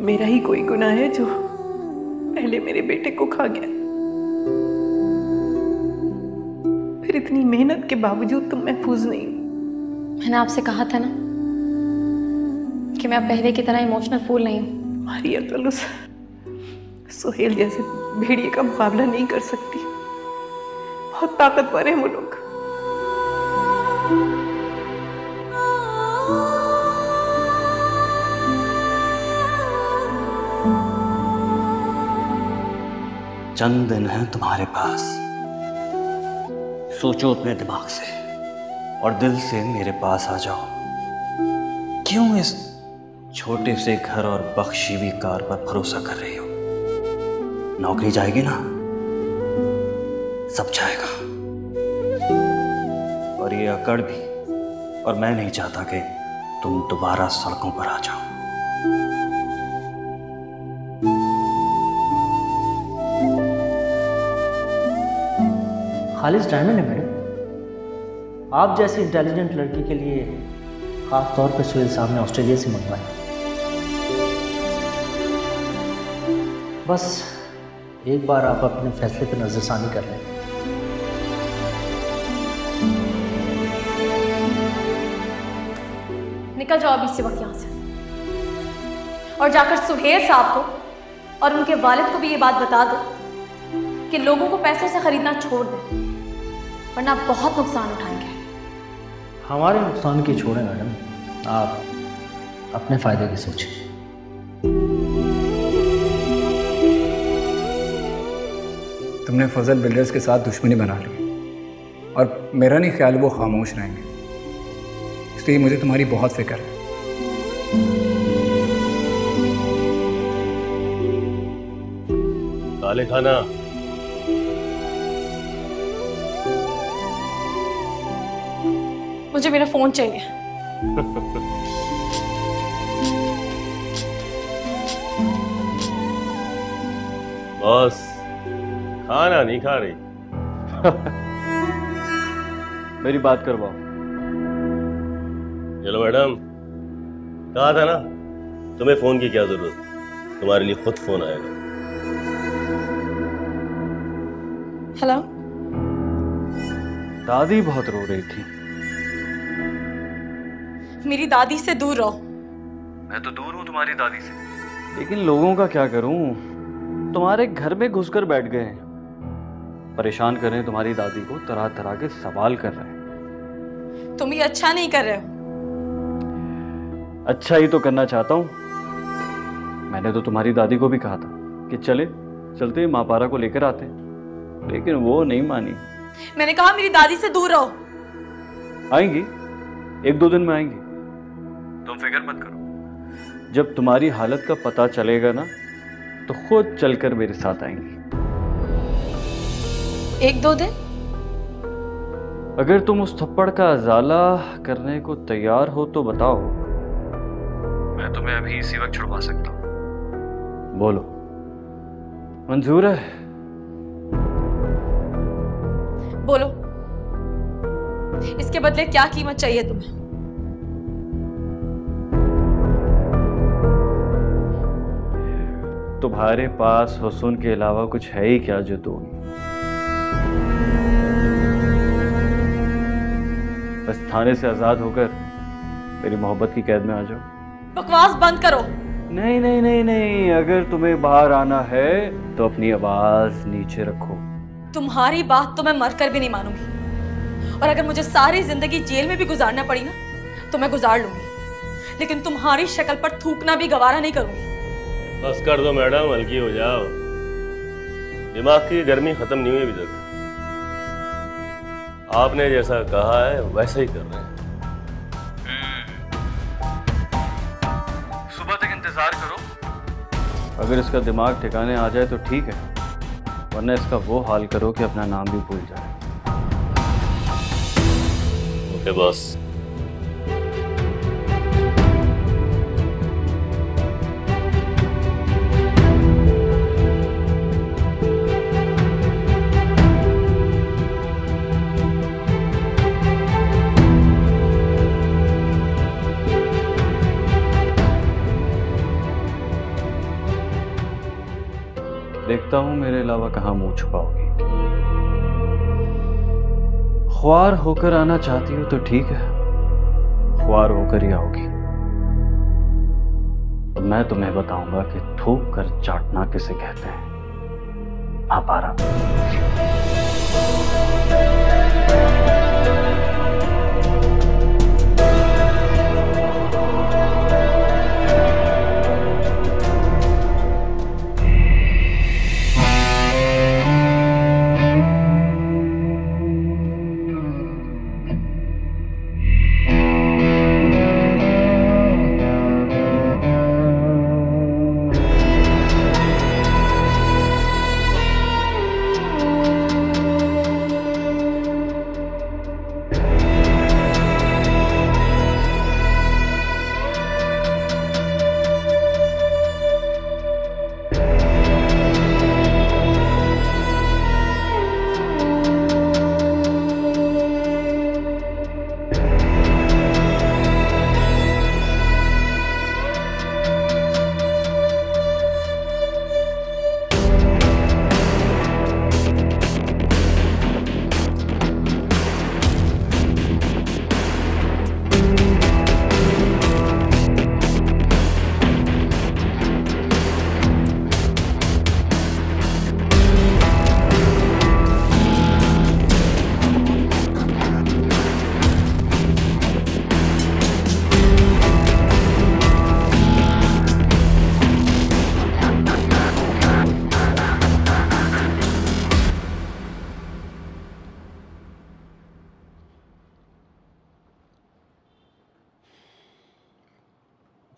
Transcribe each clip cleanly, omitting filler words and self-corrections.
मेरा ही कोई गुनाह है जो पहले मेरे बेटे को खा गया। फिर इतनी मेहनत के बावजूद तुम महफूज नहीं हो। मैंने आपसे कहा था ना कि मैं अब पहले की तरह इमोशनल फूल नहीं हूँ। तुम्हारी अकल उस सुहेल जैसे भेड़िए का मुकाबला नहीं कर सकती। बहुत ताकतवर है वो लोग। चंद दिन हैं तुम्हारे पास, सोचो अपने दिमाग से और दिल से मेरे पास आ जाओ। क्यों इस छोटे से घर और बख्शीवी कार पर भरोसा कर रही हो? नौकरी जाएगी ना, सब जाएगा, और ये अकड़ भी। और मैं नहीं चाहता कि तुम दोबारा सड़कों पर आ जाओ। खालिस डायमंड है मैडम। आप जैसी इंटेलिजेंट लड़की के लिए खास तौर पर सुहेल साहब ने ऑस्ट्रेलिया से मंगवाए। बस एक बार आप अपने फैसले पर नजरसानी कर लें। निकल जाओ अभी इसी वक्त यहाँ से, और जाकर सुहेल साहब को और उनके वालिद को भी ये बात बता दो कि लोगों को पैसों से खरीदना छोड़ दें, वरना बहुत नुकसान उठाएंगे। हमारे नुकसान की छोड़ें मैडम, आप अपने फायदे की सोचें। तुमने फजल बिल्डर्स के साथ दुश्मनी बना ली, और मेरा नहीं ख्याल वो खामोश रहेंगे, इसलिए मुझे तुम्हारी बहुत फिक्र है। काले खाना, मुझे मेरा फोन चाहिए। बॉस खाना नहीं खा रही। मेरी बात करवाओ। चलो मैडम, कहा था ना तुम्हें फोन की क्या जरूरत, तुम्हारे लिए खुद फोन आएगा। हेलो। दादी बहुत रो रही थी। मेरी दादी से दूर रहो। मैं तो दूर हूँ तुम्हारी दादी से, लेकिन लोगों का क्या करूं, तुम्हारे घर में घुसकर बैठ गए हैं, परेशान कर रहे हैं तुम्हारी दादी को, तरह तरह के सवाल कर रहे हैं। तुम ये अच्छा नहीं कर रहे हो। अच्छा ही तो करना चाहता हूँ। मैंने तो तुम्हारी दादी को भी कहा था कि चलते मापारा को लेकर आते, लेकिन वो नहीं मानी। मैंने कहा मेरी दादी से दूर रहो। आएंगी, 1-2 दिन में आएंगी, तुम फिक्र मत करो। जब तुम्हारी हालत का पता चलेगा ना, तो खुद चलकर मेरे साथ आएंगी। 1-2 दिन? अगर तुम उस थप्पड़ का अजाला करने को तैयार हो तो बताओ, मैं तुम्हें अभी इसी वक्त छुड़वा सकता हूँ। बोलो, मंजूर है? बोलो, इसके बदले क्या कीमत चाहिए तुम्हें? तुम्हारे पास हुस्न के अलावा कुछ है ही क्या जो दोगी? बस थाने से आजाद होकर मेरी मोहब्बत की कैद में आ जाओ। बकवास बंद करो। नहीं नहीं नहीं नहीं, अगर तुम्हें बाहर आना है तो अपनी आवाज नीचे रखो। तुम्हारी बात तो मैं मरकर भी नहीं मानूंगी, और अगर मुझे सारी जिंदगी जेल में भी गुजारना पड़ी ना, तो मैं गुजार लूंगी, लेकिन तुम्हारी शक्ल पर थूकना भी गवारा नहीं करूंगी। बस कर दो मैडम, हल्की हो जाओ। दिमाग की गर्मी खत्म नहीं हुई अभी तक। आपने जैसा कहा है वैसा ही कर रहे हैं। सुबह तक इंतजार करो। अगर इसका दिमाग ठिकाने आ जाए तो ठीक है, वरना इसका वो हाल करो कि अपना नाम भी भूल जाए। Okay boss. जानता हूं मेरे अलावा कहां मुंह छुपाओगी। ख्वार होकर आना चाहती हो तो ठीक है, ख्वार होकर ही आओगी। तो मैं तुम्हें बताऊंगा कि थूक कर चाटना किसे कहते हैं। महापारा।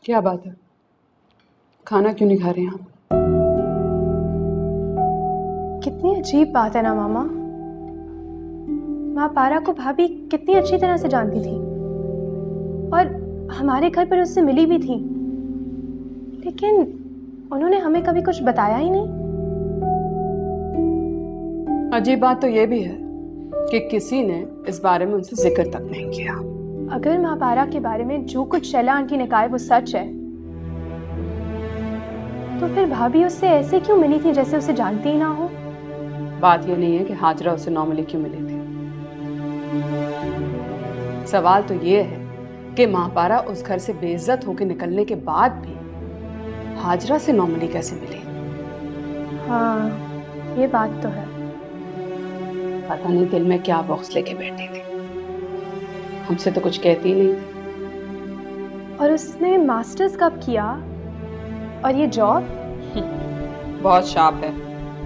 क्या बात है, खाना क्यों नहीं खा रहे हैं आप? कितनी अजीब बात है ना मामा। महापारा को भाभी कितनी अच्छी तरह से जानती थी और हमारे घर पर उससे मिली भी थी, लेकिन उन्होंने हमें कभी कुछ बताया ही नहीं। अजीब बात तो ये भी है कि किसी ने इस बारे में उनसे जिक्र तक नहीं किया। अगर महापारा के बारे में जो कुछ शैला आंटी ने कहा है वो सच है, तो फिर भाभी उससे ऐसे क्यों मिली थी जैसे उसे जानती ही ना हो? बात ये नहीं है कि हाजरा उसे नॉर्मली क्यों मिली थी, सवाल तो ये है कि महापारा उस घर से बेइज्जत होकर निकलने के बाद भी हाजरा से नॉर्मली कैसे मिली। हाँ, ये बात तो है। पता नहीं दिल में क्या बॉक्स लेके बैठी थी, हमसे तो कुछ कहती ही नहीं थी। और उसने मास्टर्स कब किया? और ये जॉब? बहुत शार्प है,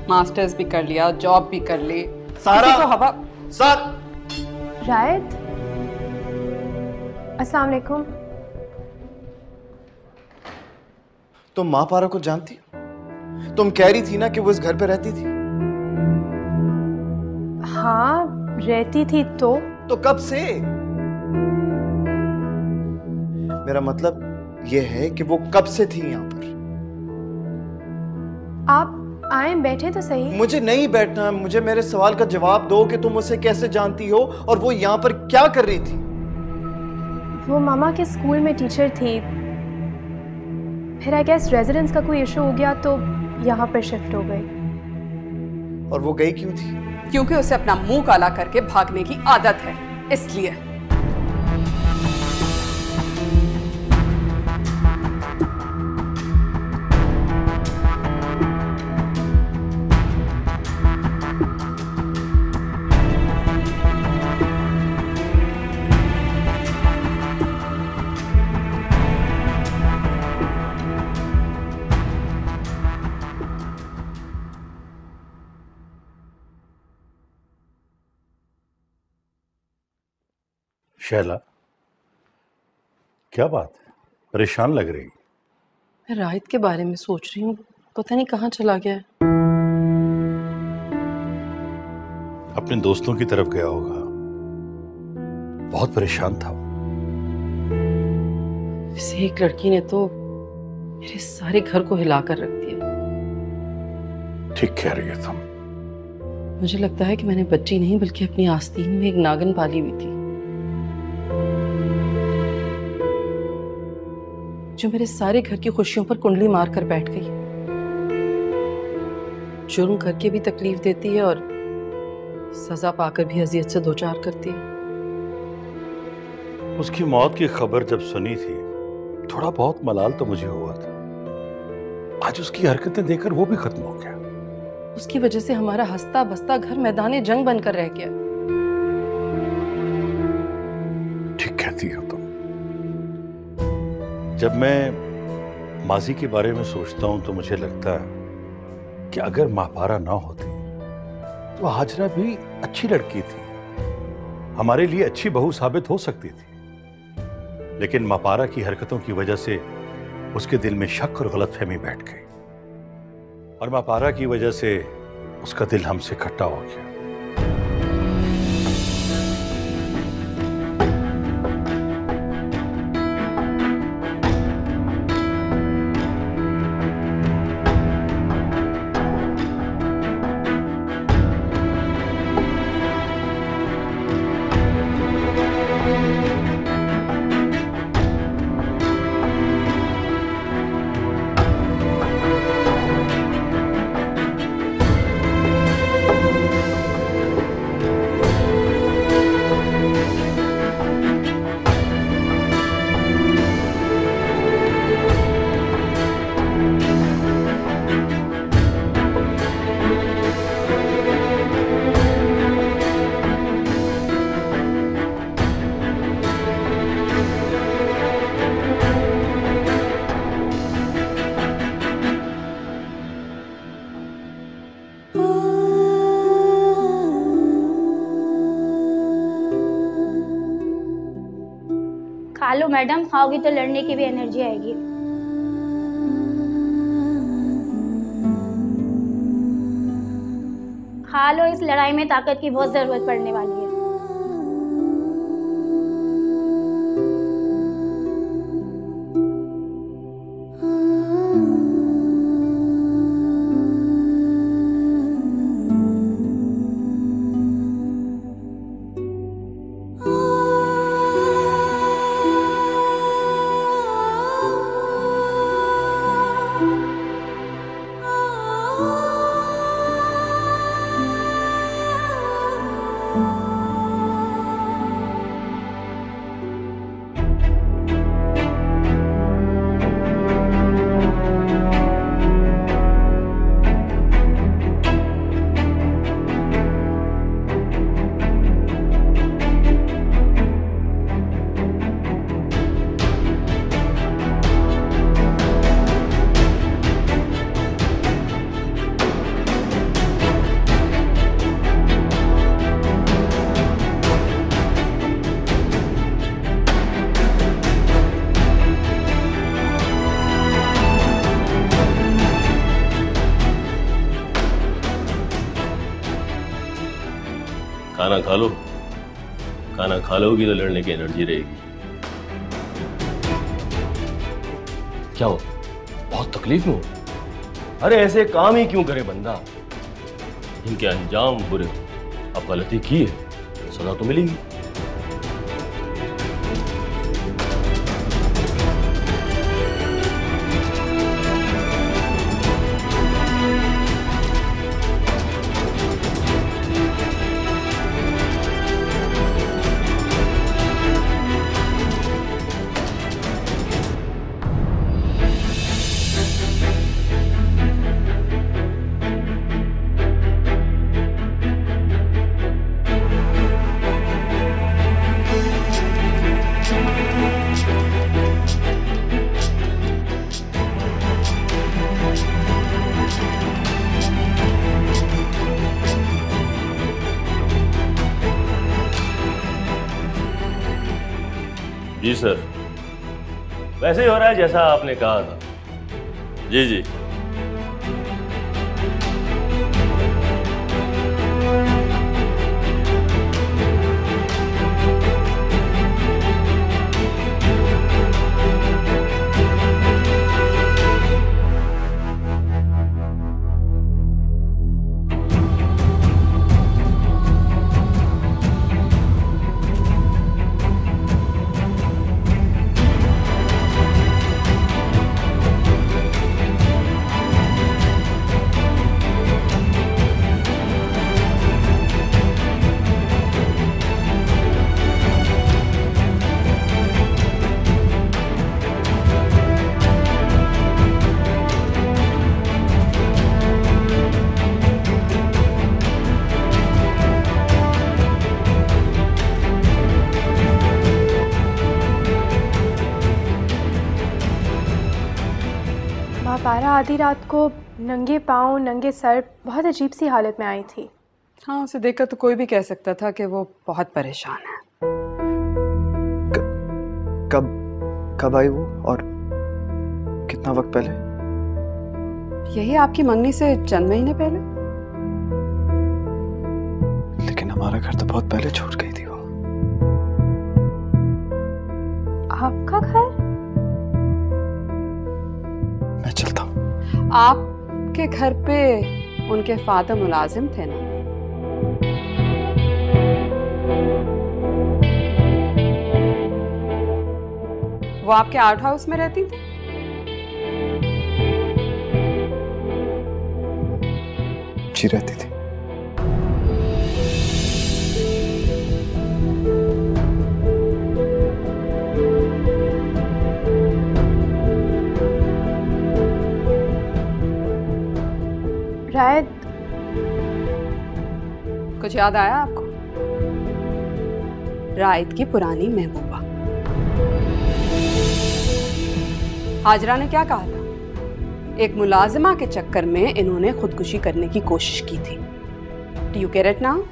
मास्टर्स भी कर लिया, जॉब भी कर ली। सारा को हवा सर। रायत, अस्सलाम वालेकुम। तुम महापारा को जानती हो? तुम कह रही थी ना कि वो इस घर पे रहती थी। हाँ, रहती थी। तो कब से? मेरा मतलब यह है कि वो कब से थी यहाँ पर। आप आए, बैठे तो सही। मुझे नहीं बैठना है, मुझे मेरे सवाल का जवाब दो कि तुम उसे कैसे जानती हो और वो यहाँ पर क्या कर रही थी। वो मामा के स्कूल में टीचर थी, फिर आई गेस रेजिडेंस का कोई इशू हो गया तो यहाँ पर शिफ्ट हो गई। और वो गई क्यों थी? क्योंकि उसे अपना मुंह काला करके भागने की आदत है, इसलिए। शैला, क्या बात है? परेशान लग रही। मैं राहित के बारे में सोच रही हूँ, पता नहीं कहाँ चला गया है। अपने दोस्तों की तरफ गया होगा, बहुत परेशान था। इस एक लड़की ने तो मेरे सारे घर को हिलाकर रख दिया। ठीक कह रही है तुम। मुझे लगता है कि मैंने बच्ची नहीं बल्कि अपनी आस्तीन में एक नागिन पाली हुई थी, जो मेरे सारे घर की खुशियों पर कुंडली मारकर बैठ गई, जुर्म करके भी तकलीफ देती है और सजा पाकर भी अजियत से दो चार करती है। उसकी मौत की खबर जब सुनी थी थोड़ा बहुत मलाल तो मुझे हुआ था। आज उसकी हरकतें देखकर वो भी खत्म हो गया। उसकी वजह से हमारा हंसता बसता घर मैदान जंग बनकर रह गया। ठीक कहती हो तुम। जब मैं माजी के बारे में सोचता हूं तो मुझे लगता है कि अगर मापारा ना होती तो हाजरा भी अच्छी लड़की थी, हमारे लिए अच्छी बहू साबित हो सकती थी। लेकिन मापारा की हरकतों की वजह से उसके दिल में शक और गलतफहमी बैठ गई और मापारा की वजह से उसका दिल हमसे खट्टा हो गया। खा लो मैडम, खाओगी तो लड़ने की भी एनर्जी आएगी। खा लो, इस लड़ाई में ताकत की बहुत जरूरत पड़ने वाली है। खाना खा लो, खाना खा लोगी तो लड़ने की एनर्जी रहेगी। क्या हो, बहुत तकलीफ में हो? अरे ऐसे काम ही क्यों करे बंदा, इनके अंजाम बुरे हो। अब गलती की है, सजा तो मिलेगी। जी सर, वैसे ही हो रहा है जैसा आपने कहा था। जी जी। मापारा आधी रात को नंगे पाँव नंगे सर बहुत अजीब सी हालत में आई थी। हाँ, उसे देखकर तो कोई भी कह सकता था कि वो बहुत परेशान है। कब आई वो और कितना वक्त पहले? यही आपकी मंगनी से चंद महीने पहले। लेकिन हमारा घर तो बहुत पहले छोड़ गई थी वो। आपका घर? मैं चलता हूँ। आपके घर पे उनके फादर मुलाजिम थे ना? वो आपके आउट हाउस में रहती थी? जी रहती थी। रायत, कुछ याद आया आपको? रायत की पुरानी महबूबा हाजरा ने क्या कहा था? एक मुलाजिमा के चक्कर में इन्होंने खुदकुशी करने की कोशिश की थी। Do you get it now?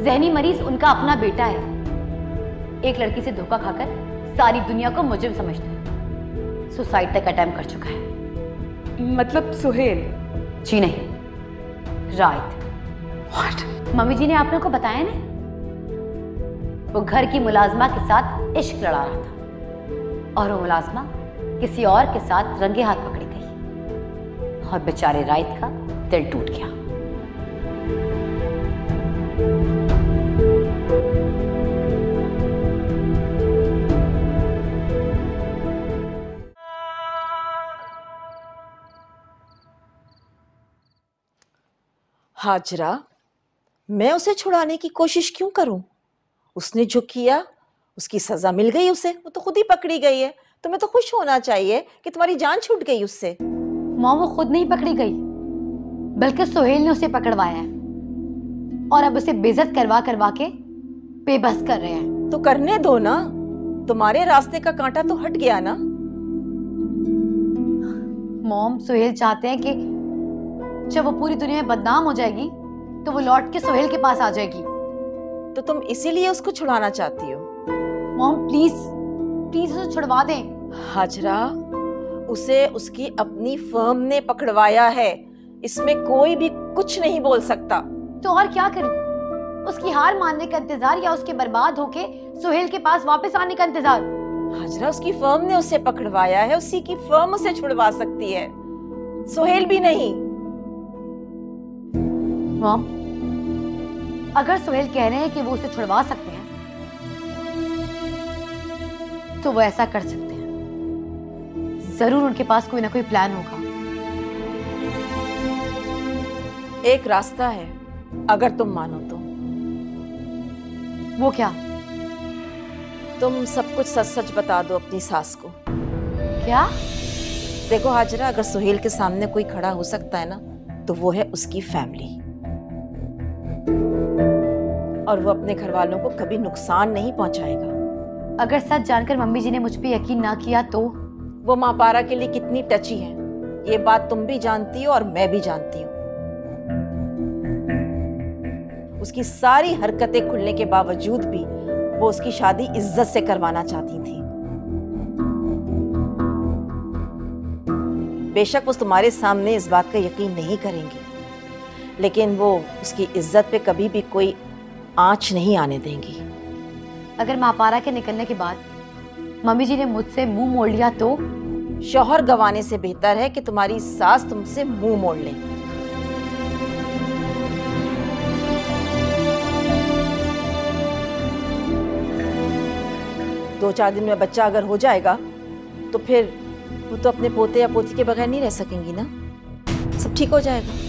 ज़हनी मरीज उनका अपना बेटा है। एक लड़की से धोखा खाकर सारी दुनिया को मुजरिम समझता है। सुसाइड तक अटेम्प्ट कर चुका है। मतलब सुहेल? जी नहीं, रायत। व्हाट? मम्मी जी ने आप लोगों को बताया ना, वो घर की मुलाजमा के साथ इश्क लड़ा रहा था और वो मुलाजमा किसी और के साथ रंगे हाथ पकड़ी गई और बेचारे रायत का दिल टूट गया। हाजरा, मैं उसे छुड़ाने की कोशिश क्यों करूं? उसने जो किया उसकी सजा मिल गई उसे। वो तो खुद ही पकड़ी गई है। तुम्हें तो खुश होना चाहिए कि तुम्हारी जान छूट गई उससे। माँ, वो खुद नहीं पकड़ी गई, बल्कि सुहेल ने उसे पकड़वाया है और अब उसे बेइज्जत करवा करवा के बेबस कर रहे हैं। तो करने दो ना, तुम्हारे रास्ते का कांटा तो हट गया ना। मॉम, सुहेल चाहते हैं कि जब वो पूरी दुनिया में बदनाम हो जाएगी तो वो लौट के सुहेल के पास आ जाएगी। तो तुम इसीलिए उसको छुड़ाना चाहती हो? मॉम प्लीज प्लीज उसे छुड़वा दें। हाजरा, उसे उसकी अपनी फर्म ने पकड़वाया है, इसमें कोई भी कुछ नहीं बोल सकता। तो और क्या करूं? उसकी हार मानने का इंतजार या उसके बर्बाद होके सुहेल के पास वापस आने का इंतजार? हाजरा, उसकी फर्म ने उसे पकड़वाया है, उसी की फर्म उसे छुड़वा सकती है, सुहेल भी नहीं। मॉम, अगर सुहेल कह रहे हैं कि वो उसे छुड़वा सकते हैं तो वो ऐसा कर सकते हैं। जरूर उनके पास कोई ना कोई प्लान होगा। एक रास्ता है, अगर तुम मानो तो। वो क्या? तुम सब कुछ सच सच बता दो अपनी सास को। क्या? देखो हाजरा, अगर सुहेल के सामने कोई खड़ा हो सकता है ना, तो वो है उसकी फैमिली, और वो अपने घर वालों को कभी नुकसान नहीं पहुंचाएगा। अगर सच जानकर मम्मी जी ने मुझ पे यकीन ना किया तो? वो मापारा के लिए कितनी टची है, ये बात तुम भी जानती हो और मैं भी जानती हूँ। उसकी सारी हरकतें खुलने के बावजूद भी वो उसकी शादी इज्जत से करवाना चाहती थी। बेशक वो तुम्हारे सामने इस बात का यकीन नहीं करेंगी, लेकिन वो उसकी इज्जत पे कभी भी कोई आंच नहीं आने देंगी। अगर मापारा के निकलने के बाद मम्मी जी ने मुझसे मुंह मोड़ लिया तो? शौहर गंवाने से बेहतर है कि तुम्हारी सास तुमसे मुंह मोड़ ले। दो चार दिन में बच्चा अगर हो जाएगा तो फिर वो तो अपने पोते या पोती के बगैर नहीं रह सकेंगी ना। सब ठीक हो जाएगा।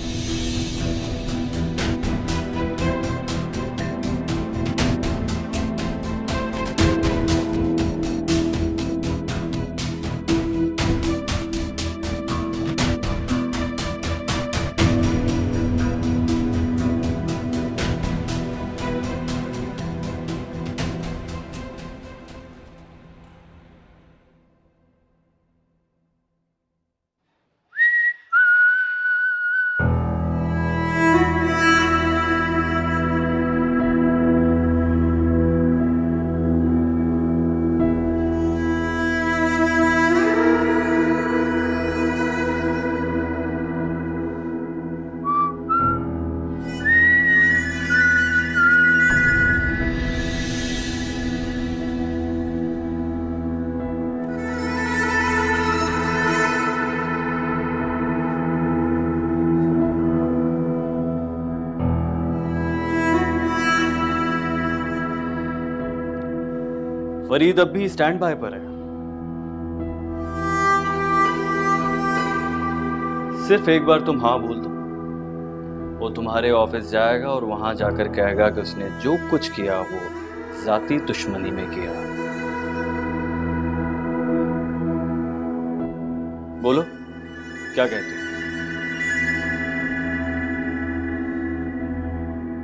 फरीद अब भी स्टैंड बाय पर है। सिर्फ एक बार तुम हाँ बोल दो, वो तुम्हारे ऑफिस जाएगा और वहां जाकर कहेगा कि उसने जो कुछ किया वो जाती दुश्मनी में किया। बोलो क्या कहते हो?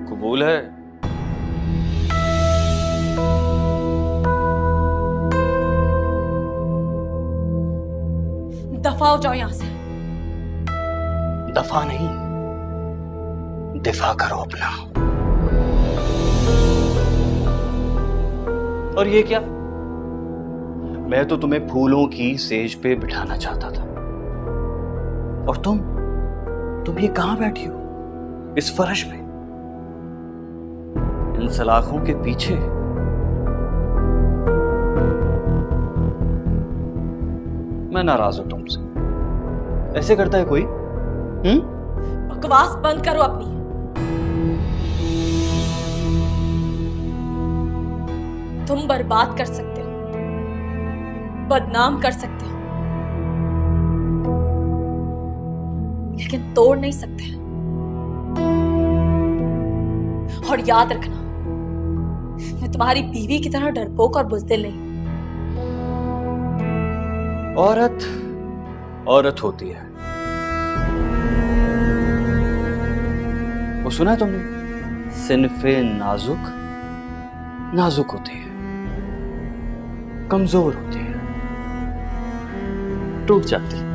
कबूल है? दफा हो जाओ यहां से। दफा नहीं, दिफा करो अपना। और ये क्या? मैं तो तुम्हें फूलों की सेज पे बिठाना चाहता था, और तुम ये कहां बैठी हो? इस फर्श पे, इन सलाखों के पीछे। मैं नाराज हूं तुमसे। ऐसे करता है कोई? बकवास बंद करो अपनी। तुम बर्बाद कर सकते हो, बदनाम कर सकते हो, लेकिन तोड़ नहीं सकते। और याद रखना, मैं तुम्हारी बीवी की तरह डरपोक और बुज़दिल नहीं। औरत औरत होती है। वो सुना है तुमने? सिनफे नाजुक नाजुक होती है, कमजोर होती है, टूट जाती है।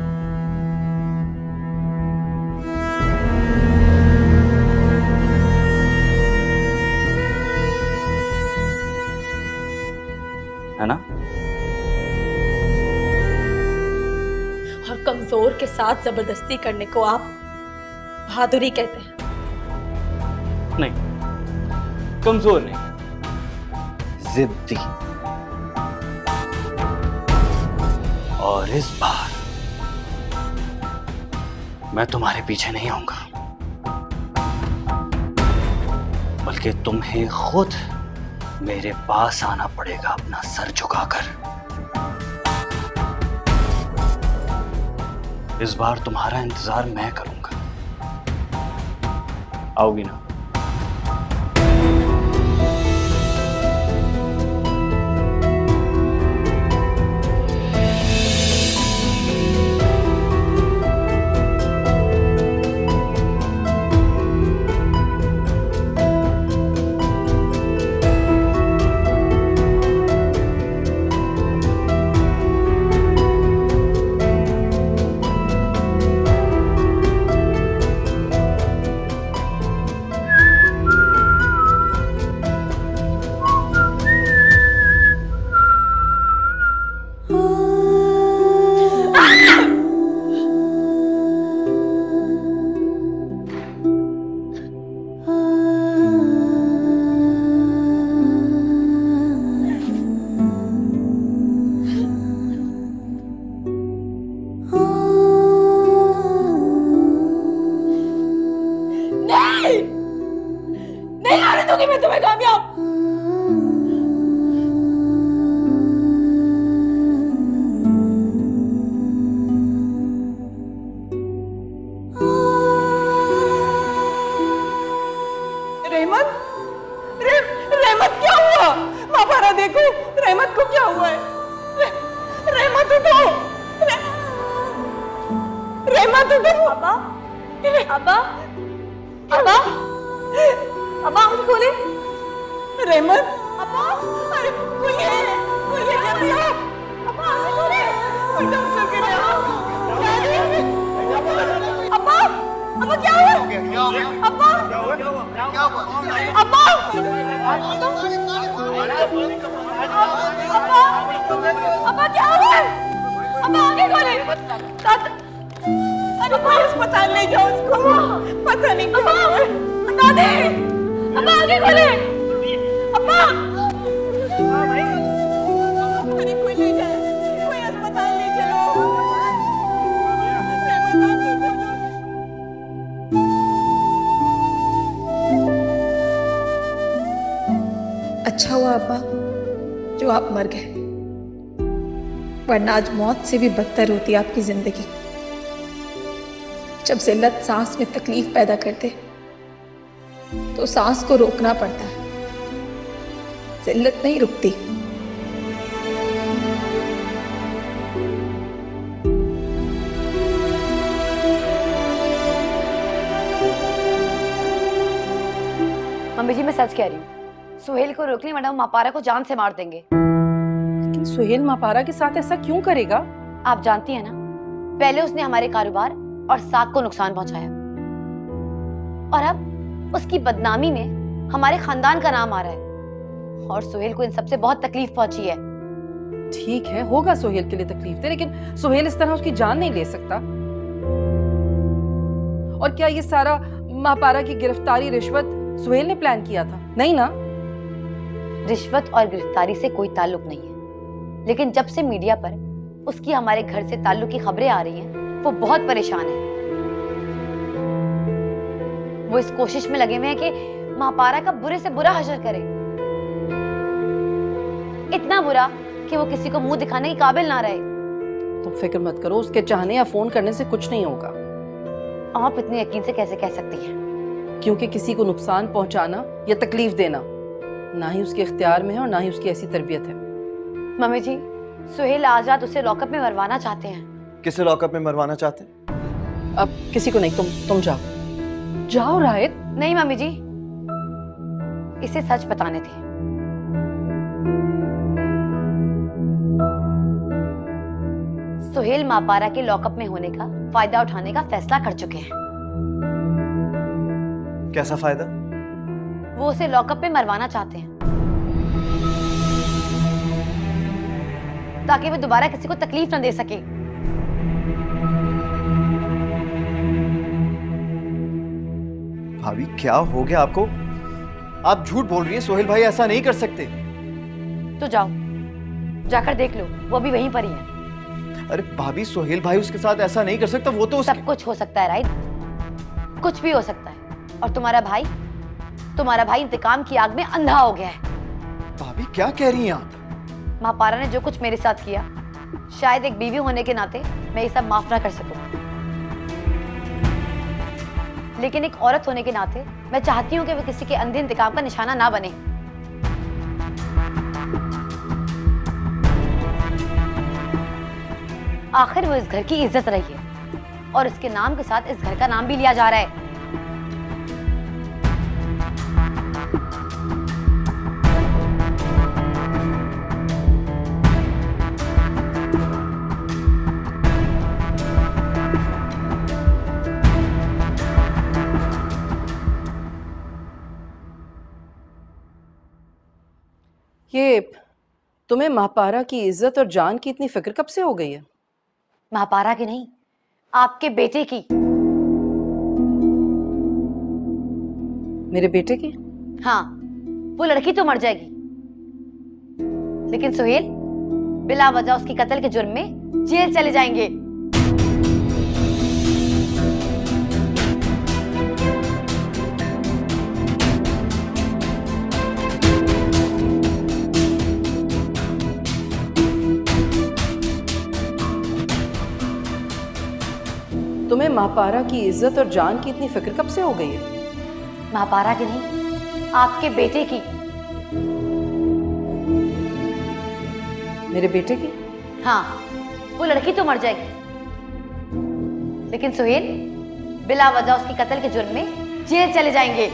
है ना? और कमजोर के साथ जबरदस्ती करने को आप बहादुरी कहते हैं। नहीं, कमजोर नहीं, जिद्दी। और इस बार मैं तुम्हारे पीछे नहीं आऊंगा, बल्कि तुम्हें खुद मेरे पास आना पड़ेगा अपना सर झुकाकर। इस बार तुम्हारा इंतजार मैं करूंगा। आओगी ना? नहीं आने दूंगी मैं तुम्हें कामयाब। रहमत, रहमत क्या हुआ? मापारा देखो, रहमत को क्या हुआ है? रहमत उठो, रहमत उठो। अब्बा, अब्बा, अब्बा, अब्बा आंखें खोले। रहमत, अब्बा, अरे कोई है जल्दी आओ। अब्बा आंखें खोले, कोई डॉक्टर के लिए आओ। अब्बा, अब्बा क्या हुआ? अब्बा, अब्बा, अब्बा क्या हुआ? अब्बा आंखें खोले। अरे कोई अस्पताल ले जाओ उसको, पता नहीं क्या हुआ है। बता दे। अब्बा आंखें खोले। अब्बा, अरे कोई ले जाए, कोई अस्पताल ले चलो। अच्छा हुआ अब्बा जो आप मर गए, वरना आज मौत से भी बदतर होती आपकी जिंदगी। जब जिल्लत सांस में तकलीफ पैदा करते तो सांस को रोकना पड़ता है, जिल्लत नहीं रुकती। मम्मी जी मैं सच कह रही हूँ, सुहेल को रोक लें वरना वो मापारा को जान से मार देंगे। लेकिन सुहेल मापारा के साथ ऐसा क्यों करेगा? आप जानती हैं ना, पहले उसने हमारे कारोबार और साख को नुकसान पहुंचाया और अब उसकी बदनामी में हमारे खानदान का नाम आ रहा है और सुहेल को इन सबसे बहुत तकलीफ पहुंची है। ठीक है, होगा सुहेल के लिए तकलीफ दे, लेकिन सुहेल इस तरह उसकी जान नहीं ले सकता। और क्या ये सारा मापारा की गिरफ्तारी रिश्वत सुहेल ने प्लान किया था? नहीं ना? रिश्वत और गिरफ्तारी से कोई ताल्लुक नहीं है, लेकिन जब से मीडिया पर उसकी हमारे घर से ताल्लुक की खबरें आ रही हैं, वो बहुत परेशान है। वो इस कोशिश में लगे हुए हैं कि मापारा का बुरे से बुरा हशर करे, इतना बुरा कि वो किसी को मुंह दिखाने के काबिल ना रहे। तुम फिक्र मत करो, उसके चाहने या फोन करने से कुछ नहीं होगा। आप इतने यकीन से कैसे कह सकती हैं? क्योंकि किसी को नुकसान पहुंचाना या तकलीफ देना ना ही उसके इख्तियार में है और ना ही उसकी ऐसी तरबियत है। मम्मी जी, सुहेल आजाद उसे लॉकअप में मरवाना चाहते हैं। किसे लॉकअप में मरवाना चाहते हैं? अब किसी को नहीं, तुम जाओ जाओ राहित। नहीं मम्मी जी, इसे सच बताने थे। सुहेल मापारा के लॉकअप में होने का फायदा उठाने का फैसला कर चुके हैं। कैसा फायदा? वो उसे लॉकअप में मरवाना चाहते हैं ताकि वो दोबारा किसी को तकलीफ न दे सके। भाभी क्या हो गया आपको? आप झूठ बोल रही हैं, सोहेल भाई ऐसा नहीं कर सकते। तो जाओ, जाकर देख लो, वो भी वहीं पर ही है। अरे भाभी, सोहेल भाई उसके साथ ऐसा नहीं कर सकता, वो तो सब कुछ हो सकता है राइट, कुछ भी हो सकता है। और तुम्हारा भाई इंतकाम की आग में अंधा हो गया है। भाभी क्या कह रही हैं आप? मापारा ने जो कुछ मेरे साथ किया, शायद एक बीवी होने के नाते मैं ये सब माफ ना कर सकूं, लेकिन एक औरत होने के नाते मैं चाहती हूं कि वो किसी के अंधे इंतकाम का निशाना ना बने। आखिर वो इस घर की इज्जत रही है और इसके नाम के साथ इस घर का नाम भी लिया जा रहा है। ये तुम्हें मापारा की इज्जत और जान की इतनी फिक्र कब से हो गई है? मापारा की नहीं, आपके बेटे की। मेरे बेटे की? हाँ, वो लड़की तो मर जाएगी, लेकिन सुहेल बिला वजह उसकी कत्ल के जुर्म में जेल चले जाएंगे। तुम्हें मापारा की इज्जत और जान की इतनी फिक्र कब से हो गई है? मापारा की नहीं, आपके बेटे की। मेरे बेटे की? हाँ, वो लड़की तो मर जाएगी, लेकिन सुहेल बिला वजह उसकी कत्ल के जुर्म में जेल चले जाएंगे।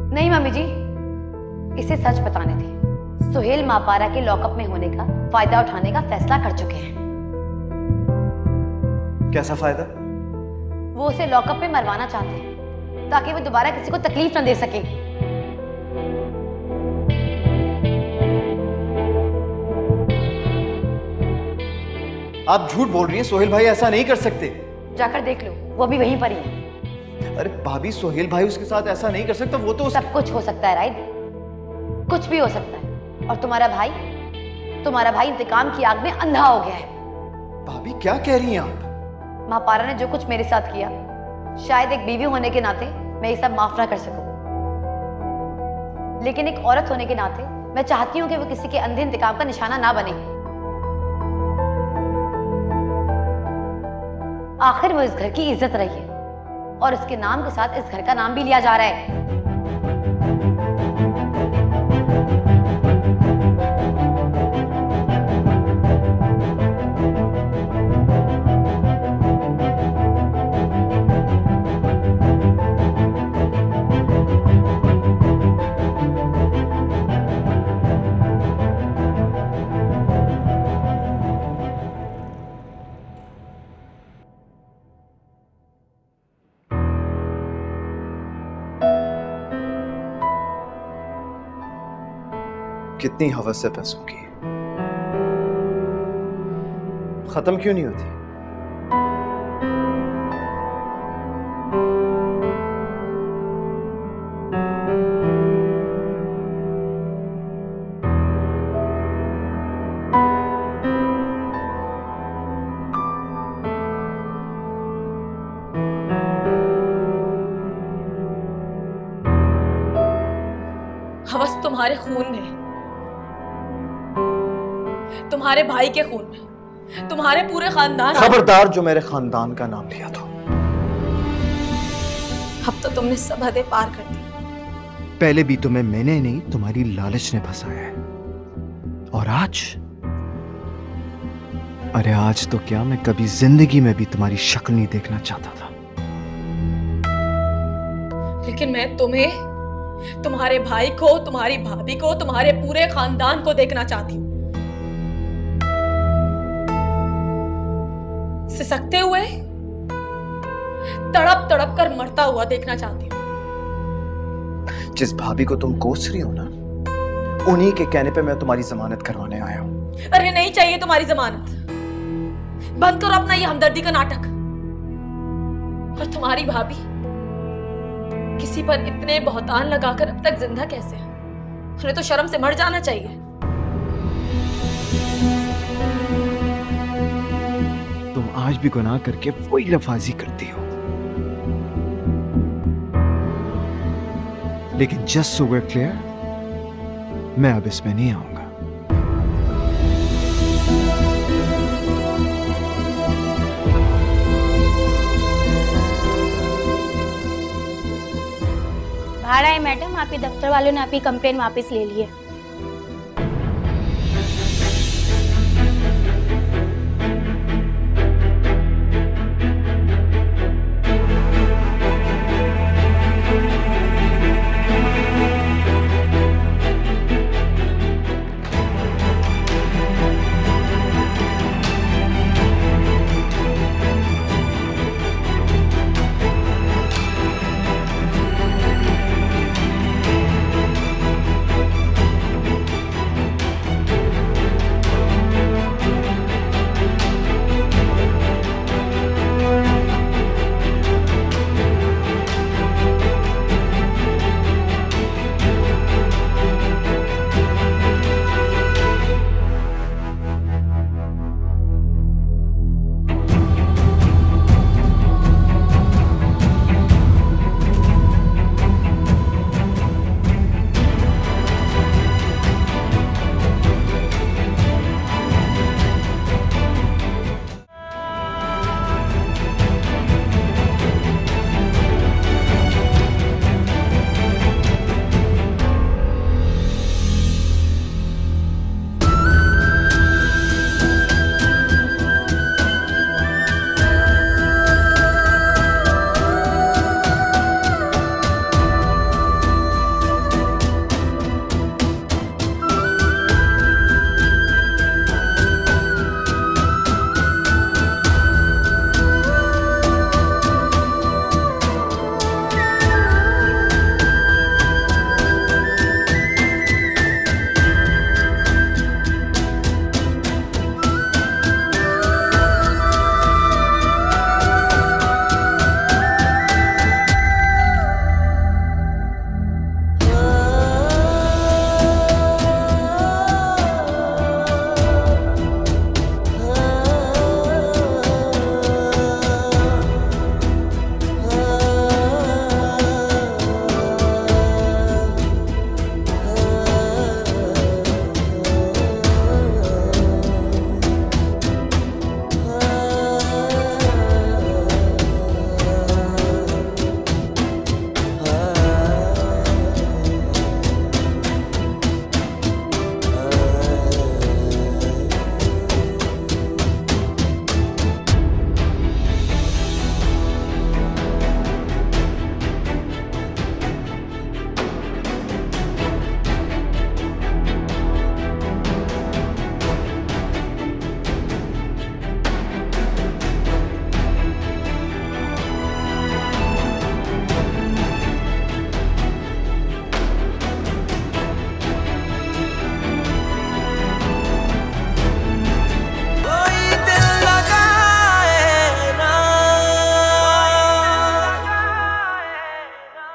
नहीं मम्मी जी, इसे सच बताने थे। सुहेल मापारा के लॉकअप में होने का फायदा उठाने का फैसला कर चुके हैं। कैसा फायदा? वो उसे लॉकअप में मरवाना चाहते हैं ताकि वो दोबारा किसी को तकलीफ न दे सके। आप झूठ बोल रही हैं, सोहेल भाई ऐसा नहीं कर सकते। जाकर देख लो, वो भी वहीं पर ही है। अरे भाभी, सोहेल भाई उसके साथ ऐसा नहीं कर सकता। वो तो सब कुछ हो सकता है राइट, कुछ भी हो सकता है। और तुम्हारा भाई इंतकाम की आग में अंधा हो गया है। भाभी क्या कह रही हैं आप? महापारा ने जो कुछ मेरे साथ किया, शायद एक बीवी होने के नाते मैं ये सब माफ ना कर सकूं, लेकिन एक औरत होने के नाते मैं चाहती हूं कि वो किसी के अंधे इंतकाम का निशाना ना बने। आखिर वो इस घर की इज्जत रही है और इसके नाम के साथ इस घर का नाम भी लिया जा रहा है। कितनी हवस है पैसों की, खत्म क्यों नहीं होती? हवस तुम्हारे खून में, तुम्हारे भाई के खून में, तुम्हारे पूरे खानदान। खबरदार जो मेरे खानदान का नाम लिया तो। अब तो तुमने सब हदें पार कर दी। पहले भी तुम्हें मैंने नहीं, तुम्हारी लालच ने फंसाया है। और आज, अरे आज तो क्या, मैं कभी जिंदगी में भी तुम्हारी शक्ल नहीं देखना चाहता था। लेकिन मैं तुम्हें, तुम्हारे भाई को, तुम्हारी भाभी को, तुम्हारे पूरे खानदान को देखना चाहती हूँ, सिसकते हुए, तड़प तड़प कर मरता हुआ देखना चाहती हूँ। जिस भाभी को तुम कोस रही हो ना, उन्हीं के कहने पे मैं तुम्हारी जमानत करवाने आया हूँ। अरे नहीं चाहिए तुम्हारी जमानत, बंद करो अपना ये हमदर्दी का नाटक। और तुम्हारी भाभी किसी पर इतने बहुतान लगाकर अब तक जिंदा कैसे है? उन्हें तो शर्म से मर जाना चाहिए। तुम आज भी गुनाह करके वही लफाजी करती हो, लेकिन जस्ट सो वेयर क्लियर, मैं अब इसमें नहीं आऊंगा। भाड़ा है मैडम, आपके दफ्तर वालों ने आपकी कंप्लेन वापस ले ली है।